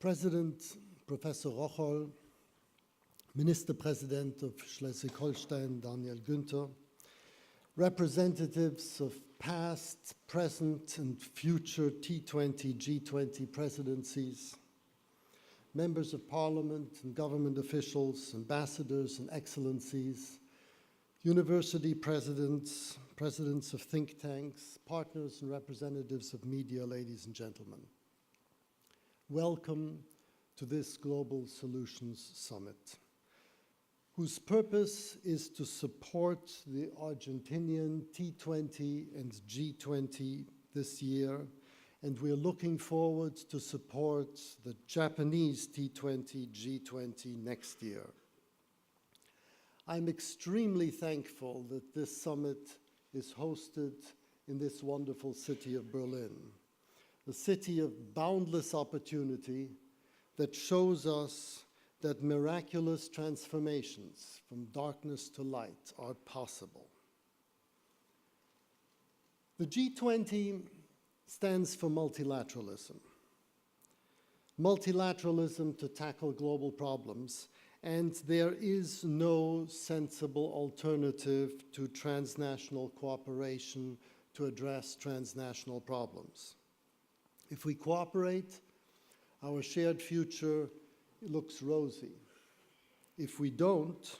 President Professor Rocholl, Minister President of Schleswig-Holstein Daniel Günther, representatives of past, present, and future T20, G20 presidencies, members of parliament and government officials, ambassadors and excellencies, university presidents, presidents of think tanks, partners and representatives of media, ladies and gentlemen. Welcome to this Global Solutions Summit, whose purpose is to support the Argentinian T20 and G20 this year, and we're looking forward to support the Japanese T20, G20 next year. I'm extremely thankful that this summit is hosted in this wonderful city of Berlin, a city of boundless opportunity that shows us that miraculous transformations from darkness to light are possible. The G20 stands for multilateralism. Multilateralism to tackle global problems, and there is no sensible alternative to transnational cooperation to address transnational problems. If we cooperate, our shared future looks rosy. If we don't,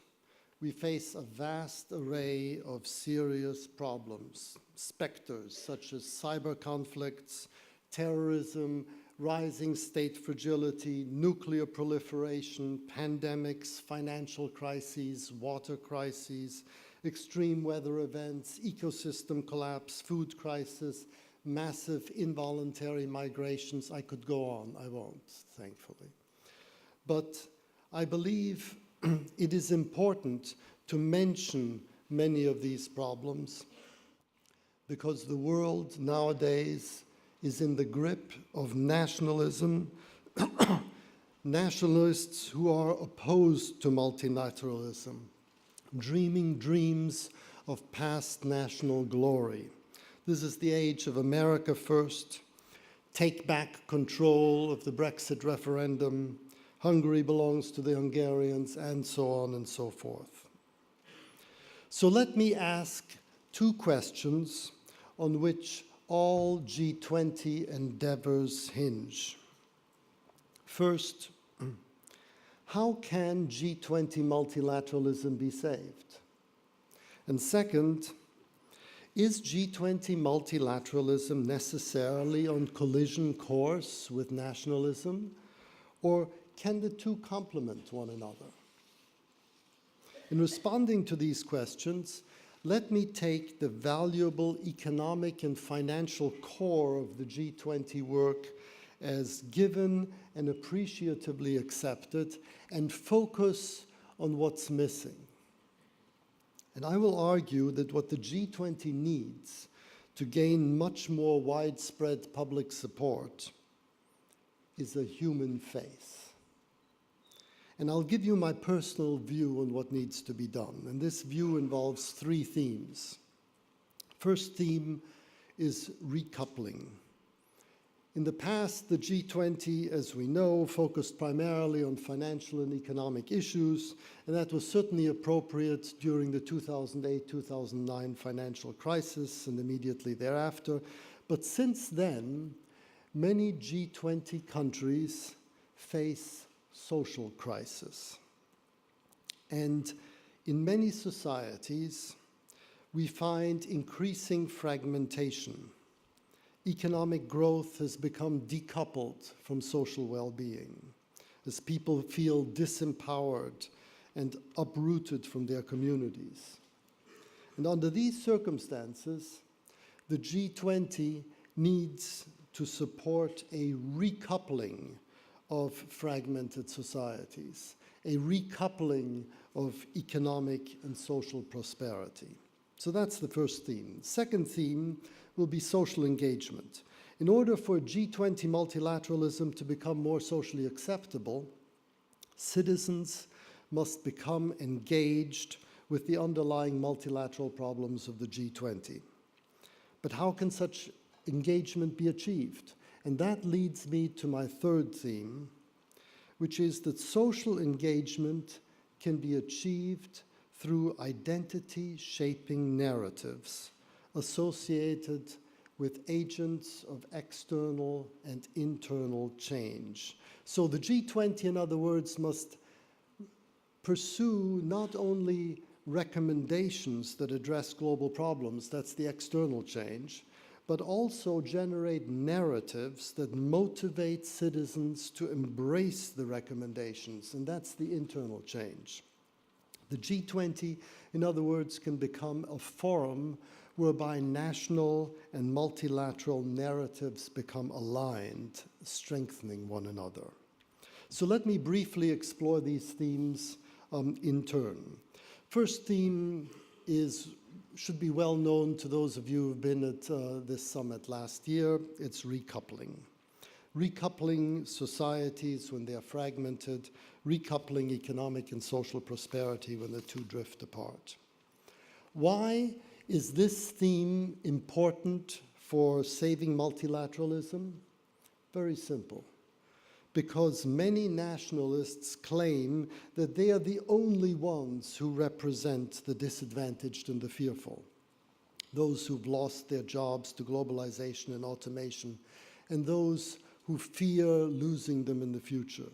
we face a vast array of serious problems, specters such as cyber conflicts, terrorism, rising state fragility, nuclear proliferation, pandemics, financial crises, water crises, extreme weather events, ecosystem collapse, food crisis, massive involuntary migrations. I could go on, I won't, thankfully. But I believe it is important to mention many of these problems because the world nowadays is in the grip of nationalism, nationalists who are opposed to multilateralism, dreaming dreams of past national glory. This is the age of America first, take back control of the Brexit referendum, Hungary belongs to the Hungarians, and so on and so forth. So let me ask two questions on which all G20 endeavors hinge. First, how can G20 multilateralism be saved? And second, is G20 multilateralism necessarily on collision course with nationalism, or can the two complement one another? In responding to these questions, let me take the valuable economic and financial core of the G20 work as given and appreciatively accepted and focus on what's missing. And I will argue that what the G20 needs to gain much more widespread public support is a human face. And I'll give you my personal view on what needs to be done. And this view involves three themes. First theme is recoupling. In the past, the G20, as we know, focused primarily on financial and economic issues, and that was certainly appropriate during the 2008-2009 financial crisis and immediately thereafter. But since then, many G20 countries face social crisis. And in many societies, we find increasing fragmentation. Economic growth has become decoupled from social well-being, as people feel disempowered and uprooted from their communities. And under these circumstances, the G20 needs to support a recoupling of fragmented societies, a recoupling of economic and social prosperity. So that's the first theme. Second theme will be social engagement. In order for G20 multilateralism to become more socially acceptable, citizens must become engaged with the underlying multilateral problems of the G20. But how can such engagement be achieved? And that leads me to my third theme, which is that social engagement can be achieved through identity-shaping narratives associated with agents of external and internal change. So the G20, in other words, must pursue not only recommendations that address global problems, that's the external change, but also generate narratives that motivate citizens to embrace the recommendations, and that's the internal change. The G20, in other words, can become a forum whereby national and multilateral narratives become aligned, strengthening one another. So let me briefly explore these themes in turn. First theme should be well known to those of you who have been at this summit last year. It's recoupling. Recoupling societies when they are fragmented, recoupling economic and social prosperity when the two drift apart. Why is this theme important for saving multilateralism? Very simple. Because many nationalists claim that they are the only ones who represent the disadvantaged and the fearful, those who've lost their jobs to globalization and automation, and those who fear losing them in the future.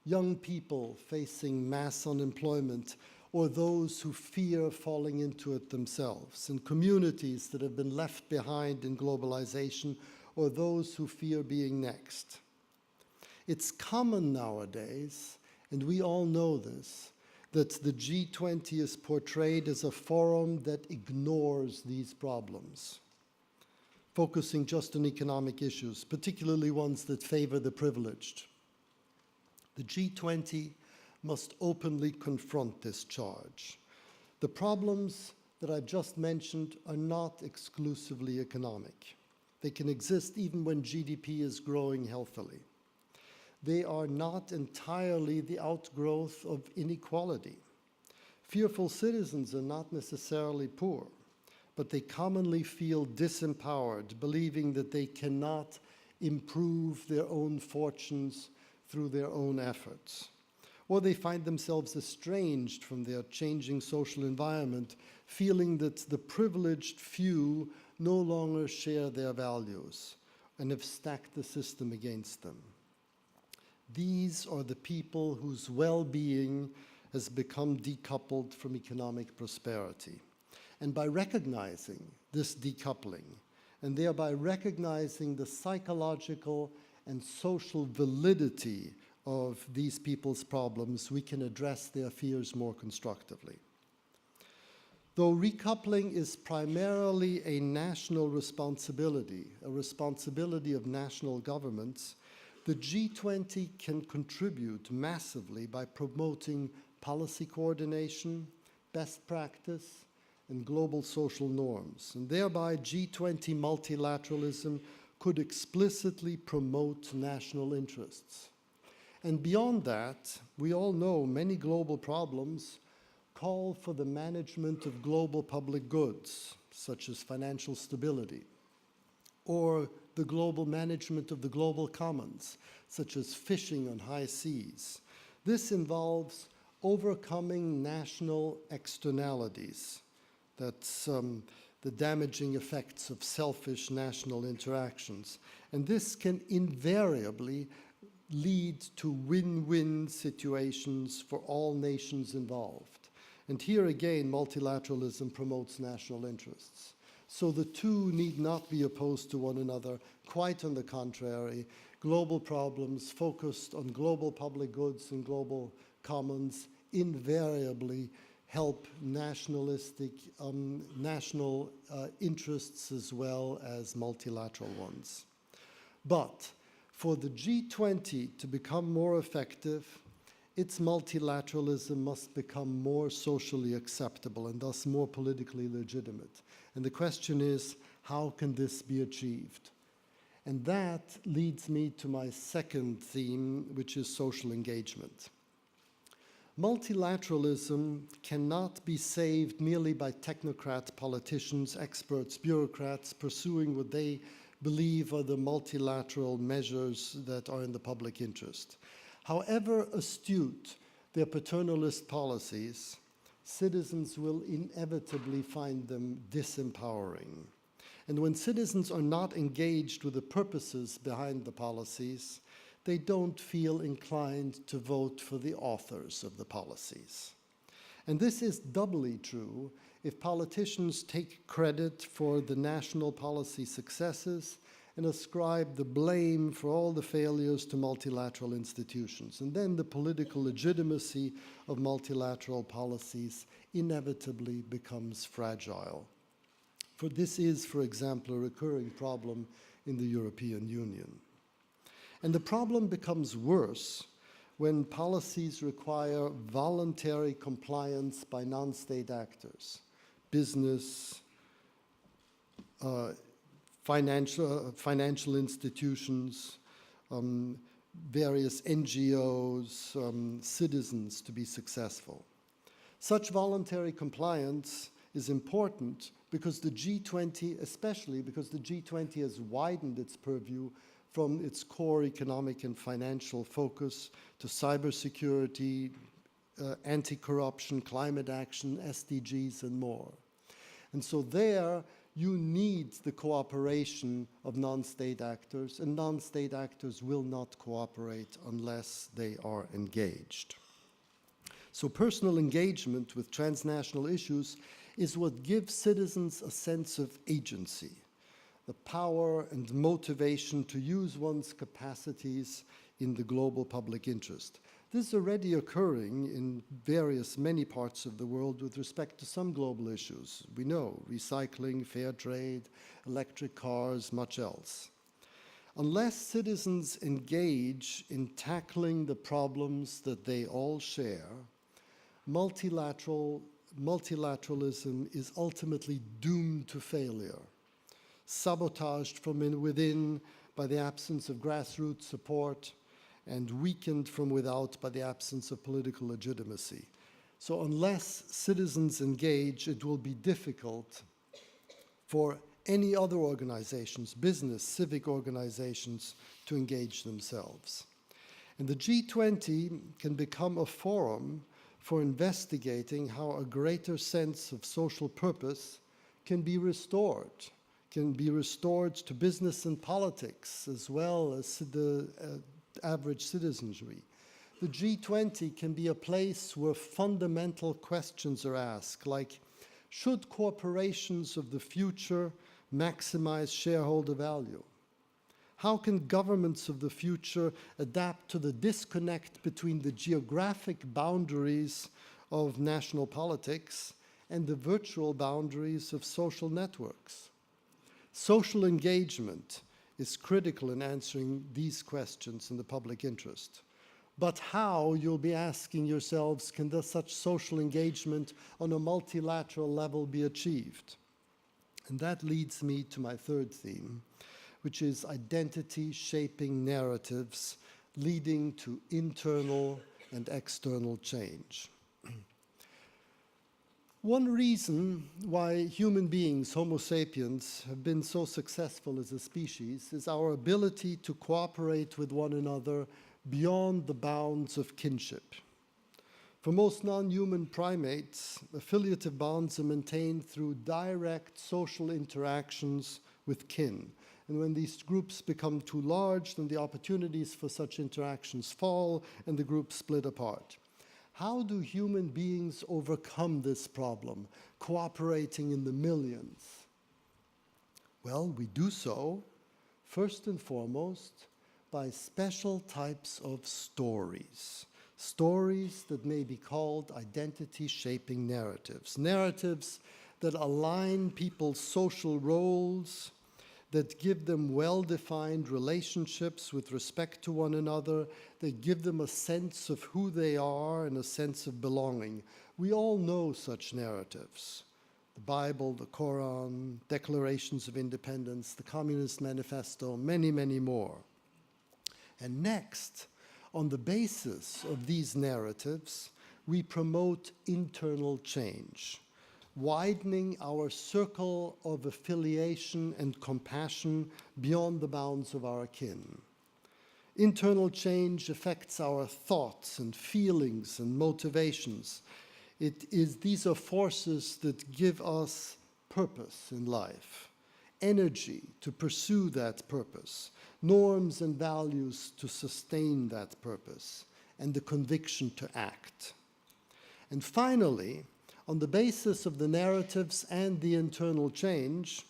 Young people facing mass unemployment, or those who fear falling into it themselves, and communities that have been left behind in globalization, or those who fear being next. It's common nowadays, and we all know this, that the G20 is portrayed as a forum that ignores these problems, focusing just on economic issues, particularly ones that favor the privileged. The G20 must openly confront this charge. The problems that I've just mentioned are not exclusively economic. They can exist even when GDP is growing healthily. They are not entirely the outgrowth of inequality. Fearful citizens are not necessarily poor, but they commonly feel disempowered, believing that they cannot improve their own fortunes through their own efforts. Or they find themselves estranged from their changing social environment, feeling that the privileged few no longer share their values and have stacked the system against them. These are the people whose well-being has become decoupled from economic prosperity. And by recognizing this decoupling, and thereby recognizing the psychological and social validity of these people's problems, we can address their fears more constructively. Though recoupling is primarily a national responsibility, a responsibility of national governments, the G20 can contribute massively by promoting policy coordination, best practice, and global social norms. And thereby, G20 multilateralism could explicitly promote national interests. And beyond that, we all know many global problems call for the management of global public goods, such as financial stability, or the global management of the global commons, such as fishing on high seas. This involves overcoming national externalities, that's the damaging effects of selfish national interactions. And this can invariably lead to win-win situations for all nations involved. And here again, multilateralism promotes national interests. So the two need not be opposed to one another. Quite on the contrary, global problems focused on global public goods and global commons invariably help national interests as well as multilateral ones. But for the G20 to become more effective, its multilateralism must become more socially acceptable and thus more politically legitimate. And the question is, how can this be achieved? And that leads me to my second theme, which is social engagement. Multilateralism cannot be saved merely by technocrat politicians, experts, bureaucrats pursuing what they believe are the multilateral measures that are in the public interest. However astute their paternalist policies, citizens will inevitably find them disempowering. And when citizens are not engaged with the purposes behind the policies, they don't feel inclined to vote for the authors of the policies. And this is doubly true if politicians take credit for the national policy successes and ascribe the blame for all the failures to multilateral institutions. And then the political legitimacy of multilateral policies inevitably becomes fragile. For this is, for example, a recurring problem in the European Union. And the problem becomes worse when policies require voluntary compliance by non-state actors, business, financial institutions, various NGOs, citizens to be successful. Such voluntary compliance is important because the G20, especially because the G20 has widened its purview from its core economic and financial focus to cybersecurity, anti-corruption, climate action, SDGs, and more. And so there, you need the cooperation of non-state actors, and non-state actors will not cooperate unless they are engaged. So personal engagement with transnational issues is what gives citizens a sense of agency, the power and motivation to use one's capacities in the global public interest. This is already occurring in many parts of the world with respect to some global issues. We know, recycling, fair trade, electric cars, much else. Unless citizens engage in tackling the problems that they all share, multilateralism is ultimately doomed to failure, sabotaged from within by the absence of grassroots support, and weakened from without by the absence of political legitimacy. So unless citizens engage, it will be difficult for any other organizations, business, civic organizations, to engage themselves. And the G20 can become a forum for investigating how a greater sense of social purpose can be restored to business and politics as well as the average citizenry. The G20 can be a place where fundamental questions are asked, like, should corporations of the future maximize shareholder value? How can governments of the future adapt to the disconnect between the geographic boundaries of national politics and the virtual boundaries of social networks? Social engagement is critical in answering these questions in the public interest. But how, you'll be asking yourselves, can such social engagement on a multilateral level be achieved? And that leads me to my third theme, which is identity shaping narratives leading to internal and external change. One reason why human beings, Homo sapiens, have been so successful as a species is our ability to cooperate with one another beyond the bounds of kinship. For most non-human primates, affiliative bonds are maintained through direct social interactions with kin. And when these groups become too large, then the opportunities for such interactions fall and the groups split apart. How do human beings overcome this problem, cooperating in the millions? Well, we do so, first and foremost, by special types of stories. Stories that may be called identity-shaping narratives. Narratives that align people's social roles, that give them well-defined relationships with respect to one another, that give them a sense of who they are and a sense of belonging. We all know such narratives. The Bible, the Quran, Declarations of Independence, the Communist Manifesto, many, many more. And next, on the basis of these narratives, we promote internal change, widening our circle of affiliation and compassion beyond the bounds of our kin. Internal change affects our thoughts and feelings and motivations. These are forces that give us purpose in life, energy to pursue that purpose, norms and values to sustain that purpose, and the conviction to act. And finally, on the basis of the narratives and the internal change,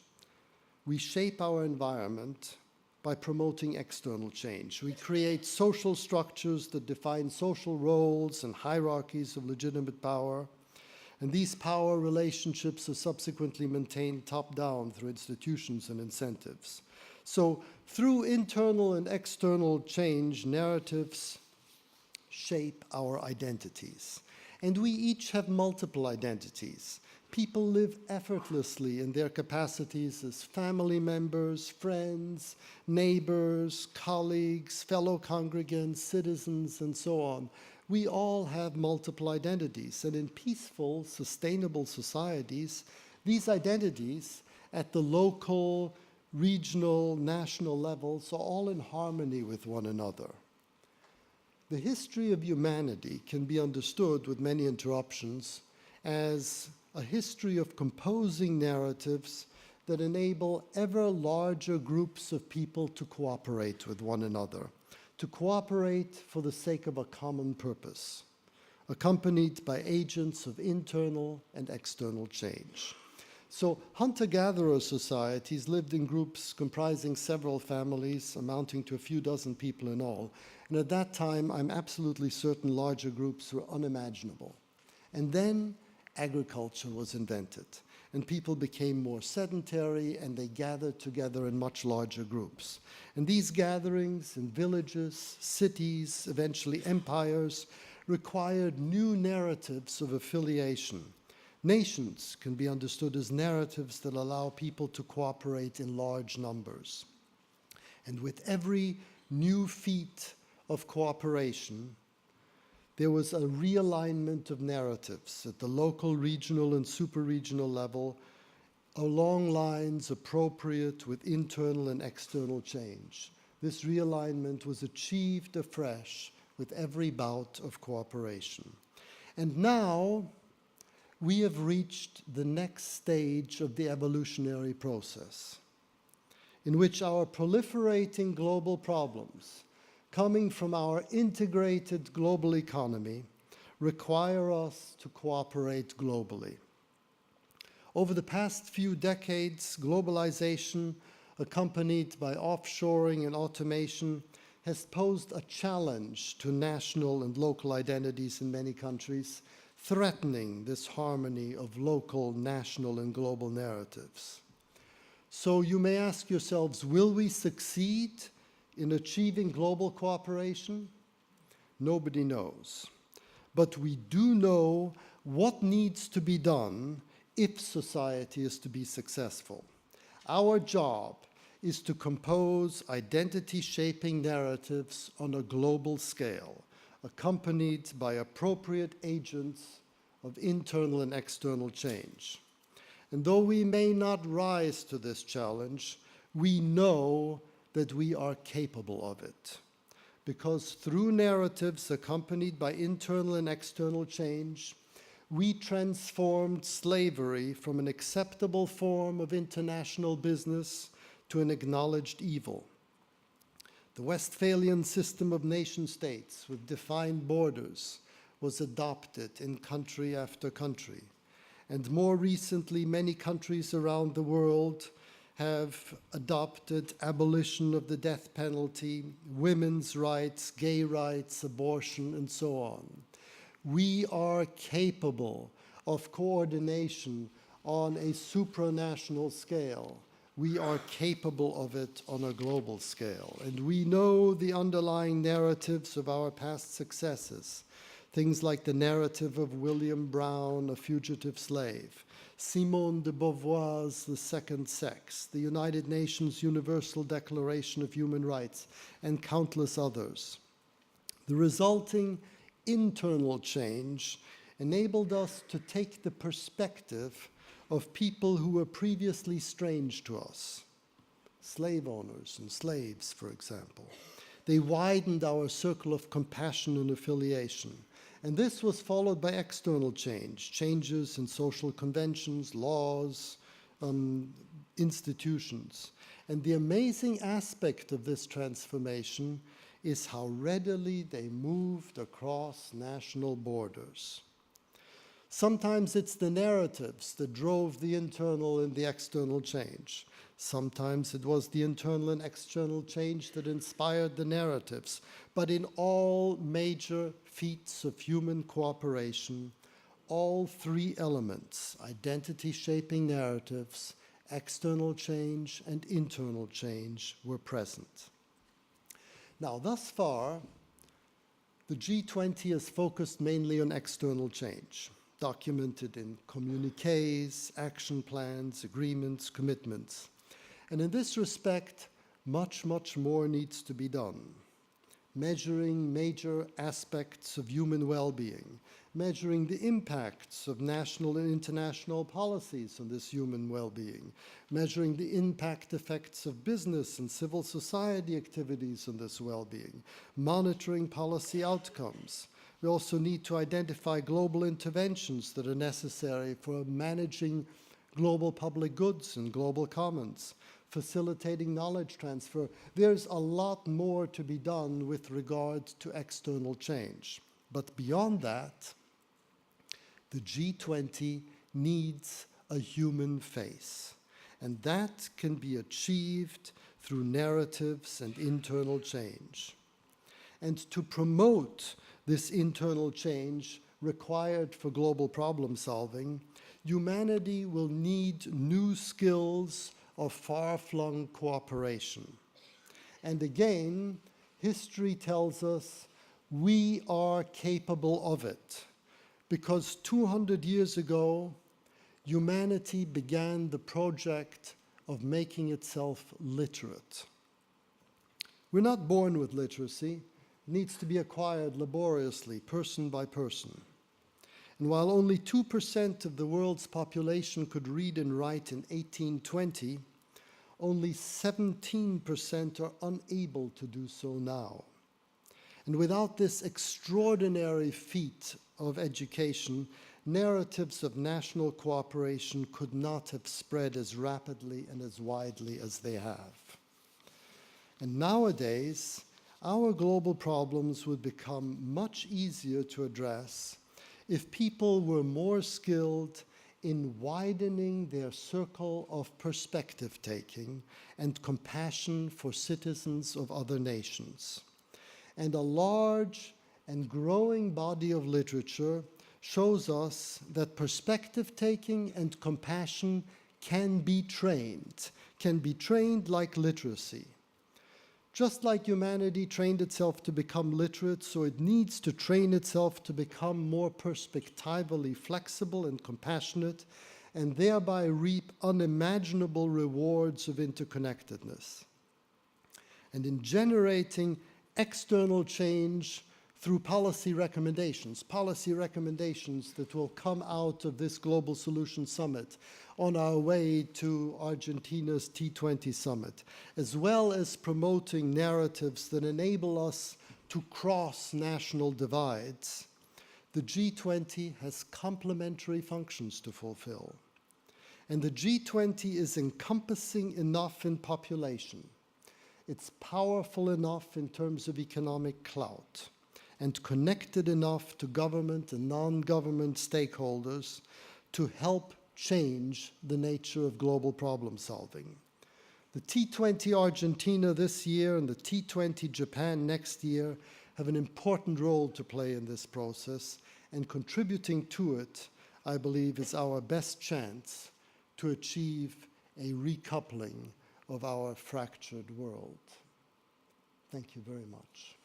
we shape our environment by promoting external change. We create social structures that define social roles and hierarchies of legitimate power, and these power relationships are subsequently maintained top-down through institutions and incentives. So through internal and external change, narratives shape our identities. And we each have multiple identities. People live effortlessly in their capacities as family members, friends, neighbors, colleagues, fellow congregants, citizens, and so on. We all have multiple identities, and in peaceful, sustainable societies, these identities at the local, regional, national levels are all in harmony with one another. The history of humanity can be understood, with many interruptions, as a history of composing narratives that enable ever larger groups of people to cooperate with one another, to cooperate for the sake of a common purpose, accompanied by agents of internal and external change. So hunter-gatherer societies lived in groups comprising several families, amounting to a few dozen people in all. And at that time, I'm absolutely certain larger groups were unimaginable. And then agriculture was invented, and people became more sedentary, and they gathered together in much larger groups. And these gatherings in villages, cities, eventually empires, required new narratives of affiliation. Nations can be understood as narratives that allow people to cooperate in large numbers. And with every new feat of cooperation, there was a realignment of narratives at the local, regional, and super-regional level along lines appropriate with internal and external change. This realignment was achieved afresh with every bout of cooperation. And now we have reached the next stage of the evolutionary process, in which our proliferating global problems, coming from our integrated global economy, require us to cooperate globally. Over the past few decades, globalization, accompanied by offshoring and automation, has posed a challenge to national and local identities in many countries, threatening this harmony of local, national, and global narratives. So you may ask yourselves, will we succeed in achieving global cooperation? Nobody knows. But we do know what needs to be done if society is to be successful. Our job is to compose identity-shaping narratives on a global scale, accompanied by appropriate agents of internal and external change. And though we may not rise to this challenge, we know that we are capable of it. Because through narratives accompanied by internal and external change, we transformed slavery from an acceptable form of international business to an acknowledged evil. The Westphalian system of nation-states with defined borders was adopted in country after country. And more recently, many countries around the world have adopted abolition of the death penalty, women's rights, gay rights, abortion, and so on. We are capable of coordination on a supranational scale. We are capable of it on a global scale. And we know the underlying narratives of our past successes. Things like the narrative of William Brown, a fugitive slave, Simone de Beauvoir's The Second Sex, the United Nations Universal Declaration of Human Rights, and countless others. The resulting internal change enabled us to take the perspective of people who were previously strange to us, slave owners and slaves, for example. They widened our circle of compassion and affiliation. And this was followed by external change, changes in social conventions, laws, institutions. And the amazing aspect of this transformation is how readily they moved across national borders. Sometimes it's the narratives that drove the internal and the external change. Sometimes it was the internal and external change that inspired the narratives. But in all major feats of human cooperation, all three elements, identity-shaping narratives, external change, and internal change, were present. Now, thus far, the G20 has focused mainly on external change, documented in communiques, action plans, agreements, commitments. And in this respect, much, much more needs to be done. Measuring major aspects of human well-being, measuring the impacts of national and international policies on this human well-being, measuring the impact effects of business and civil society activities on this well-being, monitoring policy outcomes. We also need to identify global interventions that are necessary for managing global public goods and global commons, facilitating knowledge transfer. There's a lot more to be done with regard to external change. But beyond that, the G20 needs a human face. And that can be achieved through narratives and internal change. And to promote this internal change required for global problem solving, humanity will need new skills of far-flung cooperation. And again, history tells us we are capable of it, because 200 years ago, humanity began the project of making itself literate. We're not born with literacy. It needs to be acquired laboriously, person by person. And while only 2% of the world's population could read and write in 1820, only 17% are unable to do so now. And without this extraordinary feat of education, narratives of national cooperation could not have spread as rapidly and as widely as they have. And nowadays, our global problems would become much easier to address if people were more skilled in widening their circle of perspective-taking and compassion for citizens of other nations. And a large and growing body of literature shows us that perspective-taking and compassion can be trained like literacy. Just like humanity trained itself to become literate, so it needs to train itself to become more perspectively flexible and compassionate, and thereby reap unimaginable rewards of interconnectedness. And in generating external change through policy recommendations that will come out of this Global Solutions Summit on our way to Argentina's T20 summit, as well as promoting narratives that enable us to cross national divides. The G20 has complementary functions to fulfill. And the G20 is encompassing enough in population. It's powerful enough in terms of economic clout, and connected enough to government and non-government stakeholders to help change the nature of global problem solving. The T20 Argentina this year and the T20 Japan next year have an important role to play in this process, and contributing to it, I believe, is our best chance to achieve a recoupling of our fractured world. Thank you very much.